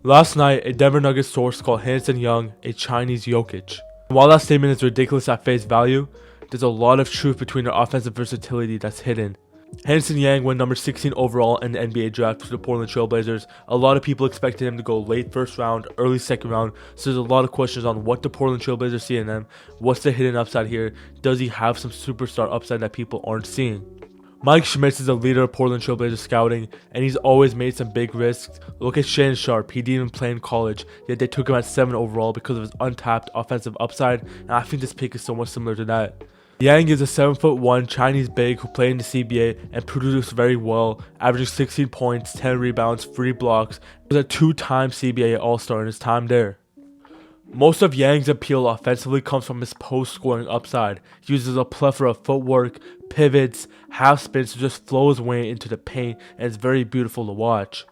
Last night, a Denver Nuggets source called Hansen a Chinese Jokic. While that statement is ridiculous at face value, there's a lot of truth between their offensive versatility that's hidden. Hansen went number 16 overall in the NBA draft to the Portland Trail Blazers. A lot of people expected him to go late first round, early second round, so there's a lot of questions on what the Portland Trail Blazers see in him. What's the hidden upside here? Does he have some superstar upside that people aren't seeing? Mike Schmitz is the leader of Portland Trail Blazers scouting, and he's always made some big risks. Look at Shannon Sharp, he didn't even play in college, yet they took him at 7 overall because of his untapped offensive upside, and I think this pick is somewhat similar to that. Yang is a 7'1" Chinese big who played in the CBA and produced very well, averaging 16 points, 10 rebounds, 3 blocks. He was a 2-time CBA All-Star in his time there. Most of Yang's appeal offensively comes from his post-scoring upside. He uses a plethora of footwork, pivots, half spins to just flow his way into the paint, and it's very beautiful to watch.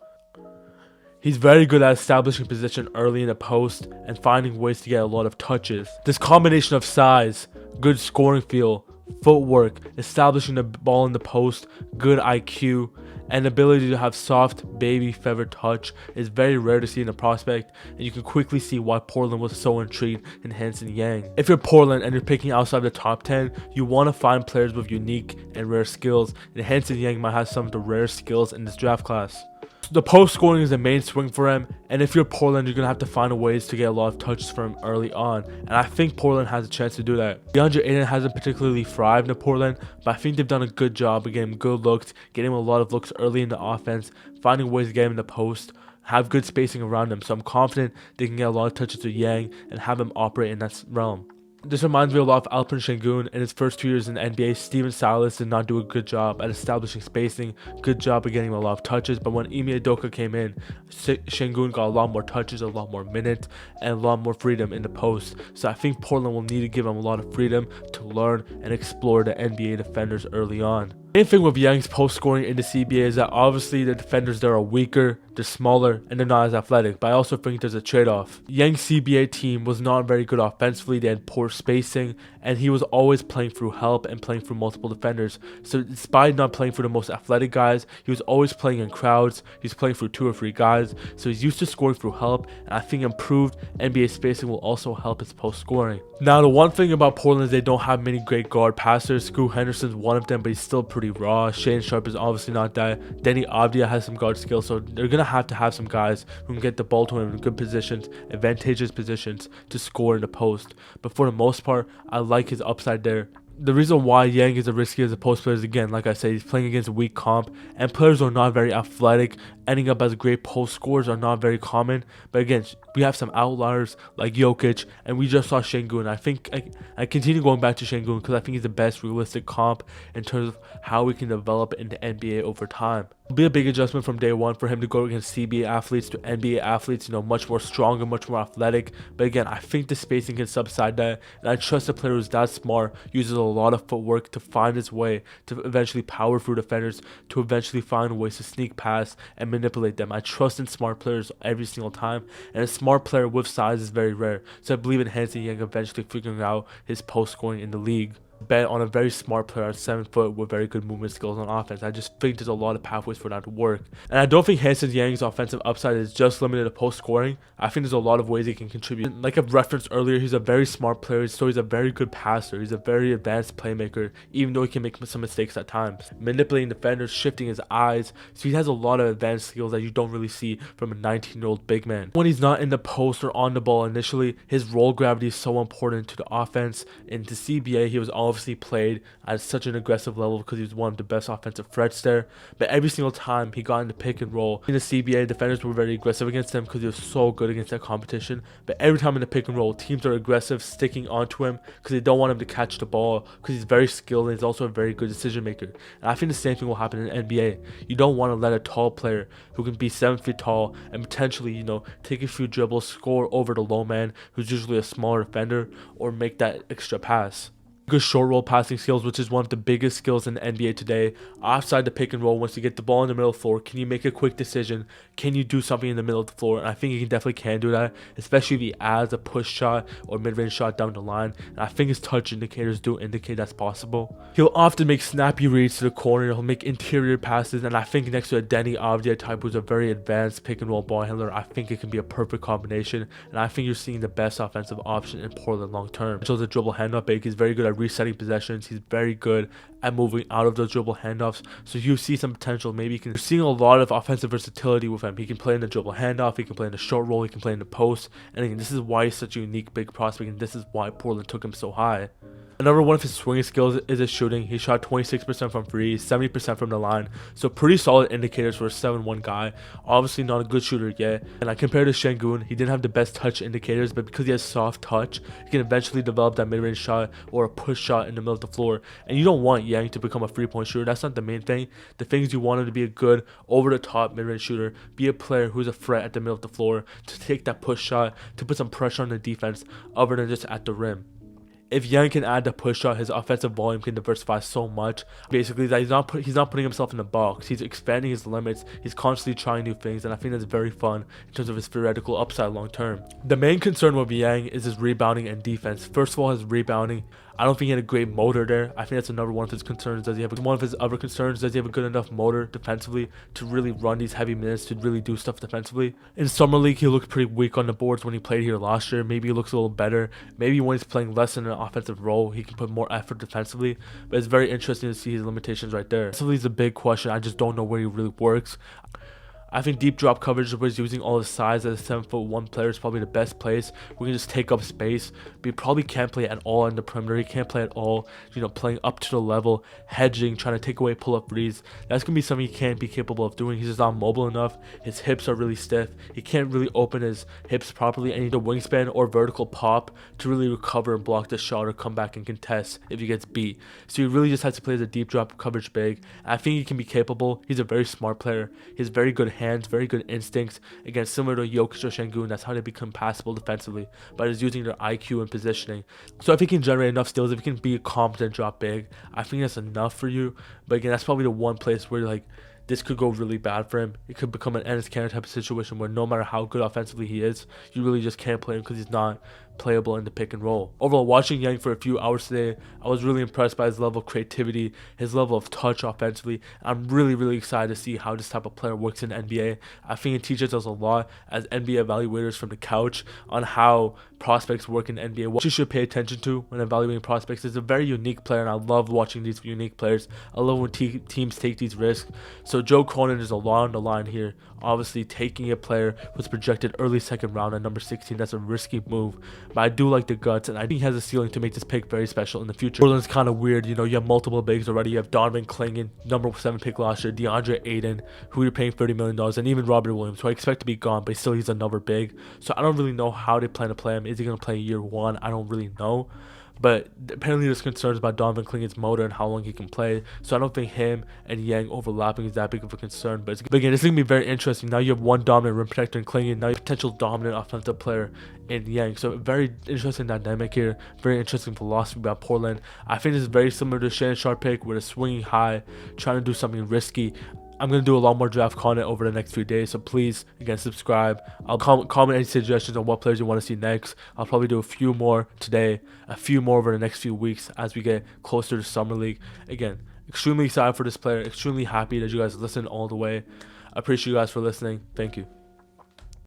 He's very good at establishing position early in the post and finding ways to get a lot of touches. This combination of size, good scoring feel, footwork, establishing the ball in the post, good IQ, and ability to have soft, baby feather touch is very rare to see in a prospect, and you can quickly see why Portland was so intrigued in Hansen Yang. If you're Portland and you're picking outside the top 10, you want to find players with unique and rare skills, and Hansen Yang might have some of the rare skills in this draft class. The post scoring is the main swing for him, and if you're Portland, you're going to have to find ways to get a lot of touches from him early on, and I think Portland has a chance to do that. DeAndre Ayton hasn't particularly thrived in Portland, but I think they've done a good job of getting him good looks, getting him a lot of looks early in the offense, finding ways to get him in the post, have good spacing around him, so I'm confident they can get a lot of touches to Yang and have him operate in that realm. This reminds me a lot of Alperen Sengun. In his first 2 years in the NBA, Steven Silas did not do a good job at establishing spacing, good job of getting a lot of touches, but when Ime Udoka came in, Sengun got a lot more touches, a lot more minutes, and a lot more freedom in the post. So I think Portland will need to give him a lot of freedom to learn and explore the NBA defenders early on. The main thing with Yang's post scoring in the CBA is that obviously the defenders there are weaker, they're smaller, and they're not as athletic, but I also think there's a trade-off. Yang's CBA team was not very good offensively, they had poor spacing, and he was always playing through help and playing through multiple defenders. So despite not playing for the most athletic guys, he was always playing in crowds, he's playing for 2 or 3 guys, so he's used to scoring through help, and I think improved NBA spacing will also help his post scoring. Now the one thing about Portland is they don't have many great guard passers. Scoot Henderson's one of them, but he's still pretty raw. Shane Sharp is obviously not that. Denny Avdia has some guard skills, so they're going to have some guys who can get the ball to him in good positions, advantageous positions to score in the post. But for the most part, I like his upside there. The reason why Yang is a risky as a post player is, again, like I said, he's playing against a weak comp, and players who are not very athletic ending up as great post scorers are not very common. But again, we have some outliers like Jokic, and we just saw Sengun. I think I continue going back to Sengun because I think he's the best realistic comp in terms of how we can develop in the NBA over time. It'll be a big adjustment from day one for him to go against CBA athletes to NBA athletes, much more stronger, much more athletic. But again, I think the spacing can subside that, and I trust a player who's that smart, uses a lot of footwork to find his way, to eventually power through defenders, to eventually find ways to sneak past and manipulate them. I trust in smart players every single time, and a smart player with size is very rare. So I believe in Hansen Yang eventually figuring out his post scoring in the league. Bet on a very smart player at 7 foot with very good movement skills on offense. I just think there's a lot of pathways for that to work. And I don't think Hansen Yang's offensive upside is just limited to post scoring. I think there's a lot of ways he can contribute. Like I've referenced earlier, he's a very smart player, so he's a very good passer. He's a very advanced playmaker, even though he can make some mistakes at times. Manipulating defenders, shifting his eyes. So he has a lot of advanced skills that you don't really see from a 19-year-old big man. When he's not in the post or on the ball initially, his roll gravity is so important to the offense. In the CBA, he was obviously played at such an aggressive level because he was one of the best offensive threats there, but every single time he got into pick and roll in the CBA, defenders were very aggressive against him because he was so good against that competition. But every time in the pick and roll, teams are aggressive, sticking onto him because they don't want him to catch the ball, because he's very skilled and he's also a very good decision maker. And I think the same thing will happen in the NBA. You don't want to let a tall player who can be 7 feet tall and potentially take a few dribbles, score over the low man who's usually a smaller defender, or make that extra pass. Good short roll passing skills, which is one of the biggest skills in the NBA today. Offside the pick and roll, once you get the ball in the middle of the floor, can you make a quick decision? Can you do something in the middle of the floor? And I think he definitely can do that, especially if he adds a push shot or mid-range shot down the line. And I think his touch indicators do indicate that's possible. He'll often make snappy reads to the corner. He'll make interior passes. And I think next to a Denny Avdia type, who's a very advanced pick and roll ball handler, I think it can be a perfect combination. And I think you're seeing the best offensive option in Portland long term. He shows a dribble handoff big. He's very good at resetting possessions. He's very good at moving out of those dribble handoffs. So you see some potential. Maybe you're seeing a lot of offensive versatility with him. He can play in the dribble handoff. He can play in the short roll. He can play in the post. And again, this is why he's such a unique big prospect. And this is why Portland took him so high. Another one of his swinging skills is his shooting. He shot 26% from free, 70% from the line. So pretty solid indicators for a 7'1" guy. Obviously not a good shooter yet. And I compared to Şengün, he didn't have the best touch indicators, but because he has soft touch, he can eventually develop that mid-range shot or a push shot in the middle of the floor. And you don't want Yang to become a three-point shooter. That's not the main thing. The thing is you want him to be a good over-the-top mid-range shooter, be a player who's a threat at the middle of the floor, to take that push shot, to put some pressure on the defense other than just at the rim. If Yang can add the push shot, his offensive volume can diversify so much. Basically, that he's not putting himself in the box. He's expanding his limits. He's constantly trying new things, and I think that's very fun in terms of his theoretical upside long term. The main concern with Yang is his rebounding and defense. First of all, his rebounding. I don't think he had a great motor there. I think that's another one of his concerns. Does he have one of his other concerns? Does he have a good enough motor defensively to really run these heavy minutes, to really do stuff defensively? In Summer League, he looked pretty weak on the boards when he played here last year. Maybe he looks a little better. Maybe when he's playing less in an offensive role, he can put more effort defensively. But it's very interesting to see his limitations right there. Defensively is a big question. I just don't know where he really works. I think deep drop coverage, where he's using all his size as a 7'1" player, is probably the best place. We can just take up space, but he probably can't play at all in the perimeter. He can't play at all, playing up to the level, hedging, trying to take away pull-up threes. That's going to be something he can't be capable of doing. He's just not mobile enough. His hips are really stiff. He can't really open his hips properly, and he needs a wingspan or vertical pop to really recover and block the shot or come back and contest if he gets beat. So he really just has to play as a deep drop coverage big. I think he can be capable. He's a very smart player. He has very good hands, very good instincts. Again, similar to Jokic or Şengün, that's how they become passable defensively, by just using their IQ and positioning. So if he can generate enough steals, if he can be a competent drop big, I think that's enough for you. But again, that's probably the one place where this could go really bad for him. It could become an Enes Kanter type of situation where no matter how good offensively he is, you really just can't play him because he's not playable in the pick and roll. Overall, watching Yang for a few hours today, I was really impressed by his level of creativity, his level of touch offensively. I'm really excited to see how this type of player works in the NBA. I think it teaches us a lot as NBA evaluators from the couch on how prospects work in the NBA. What you should pay attention to when evaluating prospects is a very unique player, and I love watching these unique players. I love when teams take these risks. So Joe Cronin is a lot on the line here. Obviously, taking a player who's projected early second round at number 16, that's a risky move. But I do like the guts, and I think he has a ceiling to make this pick very special in the future. Portland's kind of weird. You have multiple bigs already. You have Donovan Clingan, number 7 pick last year, DeAndre Ayton, who you're paying $30 million, and even Robert Williams, who I expect to be gone, but still he's another big. So I don't really know how they plan to play him. Is he going to play year one? I don't really know. But apparently there's concerns about Donovan Clingan's motor and how long he can play. So I don't think him and Yang overlapping is that big of a concern. But again, this is going to be very interesting. Now you have one dominant rim protector in Clingan. Now you have a potential dominant offensive player in Yang. So very interesting dynamic here. Very interesting philosophy about Portland. I think this is very similar to Shannon Sharp pick with a swinging high, trying to do something risky. I'm going to do a lot more draft content over the next few days, so please, again, subscribe. I'll comment any suggestions on what players you want to see next. I'll probably do a few more today, a few more over the next few weeks as we get closer to Summer League. Again, extremely excited for this player, extremely happy that you guys listened all the way. I appreciate you guys for listening. Thank you.